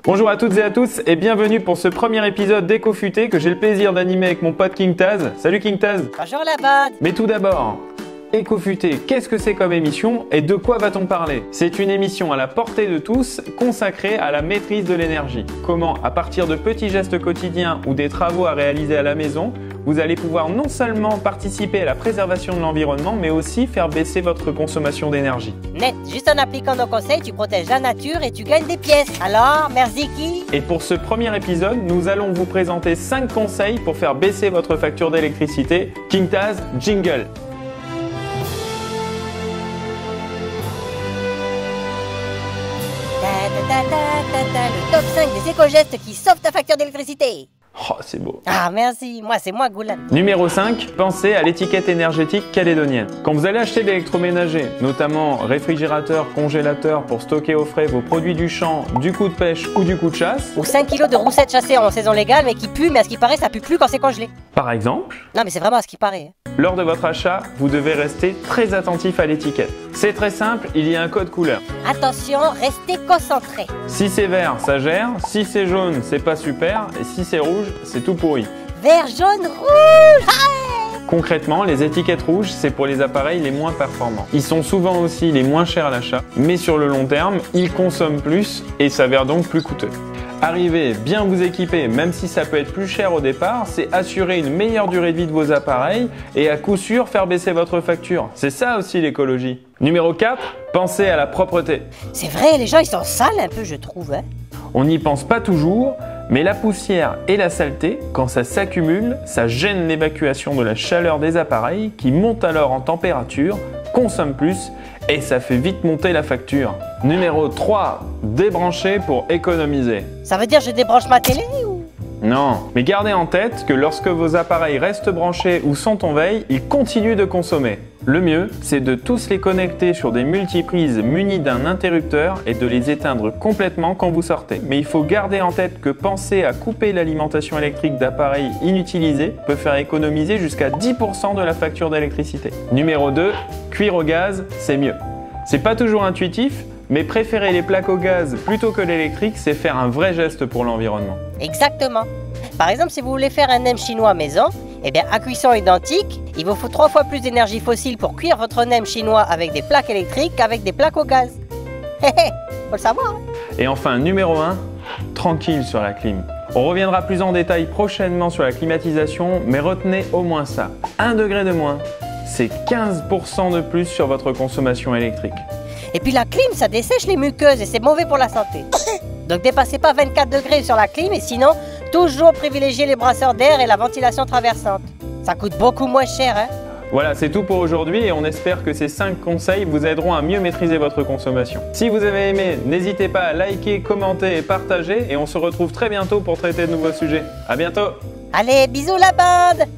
Bonjour à toutes et à tous et bienvenue pour ce premier épisode d'Ecofuté que j'ai le plaisir d'animer avec mon pote King Taz. Salut King Taz. Bonjour la bande. Mais tout d'abord, Ecofuté, qu'est-ce que c'est comme émission et de quoi va-t-on parler? C'est une émission à la portée de tous consacrée à la maîtrise de l'énergie. Comment, à partir de petits gestes quotidiens ou des travaux à réaliser à la maison, vous allez pouvoir non seulement participer à la préservation de l'environnement, mais aussi faire baisser votre consommation d'énergie. Net, juste en appliquant nos conseils, tu protèges la nature et tu gagnes des pièces. Alors, merci qui? Et pour ce premier épisode, nous allons vous présenter 5 conseils pour faire baisser votre facture d'électricité. King Taz, jingle! Le top 5 des éco-gestes qui sauvent ta facture d'électricité. Oh, c'est beau. Ah merci, moi c'est moi Goulan. Numéro 5, pensez à l'étiquette énergétique calédonienne. Quand vous allez acheter de l'électroménager, notamment réfrigérateur, congélateur pour stocker au frais vos produits du champ, du coup de pêche ou du coup de chasse, Ou 5 kilos de roussettes chassées en saison légale mais qui puent, mais à ce qui paraît ça pue plus quand c'est congelé. par exemple, Non mais c'est vraiment à ce qui paraît. lors de votre achat, vous devez rester très attentif à l'étiquette. C'est très simple, il y a un code couleur. Attention, restez concentrés. Si c'est vert, ça gère, si c'est jaune, c'est pas super, et si c'est rouge, c'est tout pourri. Vert, jaune, rouge. Ah Concrètement, les étiquettes rouges, c'est pour les appareils les moins performants. Ils sont souvent aussi les moins chers à l'achat, mais sur le long terme, ils consomment plus et s'avèrent donc plus coûteux. Arriver bien vous équiper, même si ça peut être plus cher au départ, c'est assurer une meilleure durée de vie de vos appareils et à coup sûr faire baisser votre facture. C'est ça aussi l'écologie. Numéro 4, pensez à la propreté. C'est vrai, les gens ils sont sales un peu je trouve. Hein. On n'y pense pas toujours, mais la poussière et la saleté, quand ça s'accumule, ça gêne l'évacuation de la chaleur des appareils qui monte alors en température, consomme plus et ça fait vite monter la facture. Numéro 3, débrancher pour économiser. Ça veut dire je débranche ma télé ou... Non, mais gardez en tête que lorsque vos appareils restent branchés ou sont en veille, ils continuent de consommer. Le mieux, c'est de tous les connecter sur des multiprises munies d'un interrupteur et de les éteindre complètement quand vous sortez. Mais il faut garder en tête que penser à couper l'alimentation électrique d'appareils inutilisés peut faire économiser jusqu'à 10% de la facture d'électricité. Numéro 2, cuire au gaz, c'est mieux. C'est pas toujours intuitif, mais préférer les plaques au gaz plutôt que l'électrique, c'est faire un vrai geste pour l'environnement. Exactement. Par exemple, si vous voulez faire un nem chinois maison, eh bien à cuisson identique, il vous faut 3 fois plus d'énergie fossile pour cuire votre nem chinois avec des plaques électriques qu'avec des plaques au gaz. Hé hé, faut le savoir. Hein. Et enfin, numéro 1, tranquille sur la clim. On reviendra plus en détail prochainement sur la climatisation, mais retenez au moins ça. 1 degré de moins, c'est 15% de plus sur votre consommation électrique. Et puis la clim, ça dessèche les muqueuses et c'est mauvais pour la santé. Donc dépassez pas 24 degrés sur la clim et sinon, toujours privilégiez les brasseurs d'air et la ventilation traversante. Ça coûte beaucoup moins cher, hein. Voilà, c'est tout pour aujourd'hui et on espère que ces 5 conseils vous aideront à mieux maîtriser votre consommation. Si vous avez aimé, n'hésitez pas à liker, commenter et partager et on se retrouve très bientôt pour traiter de nouveaux sujets. À bientôt! Allez, bisous la bande!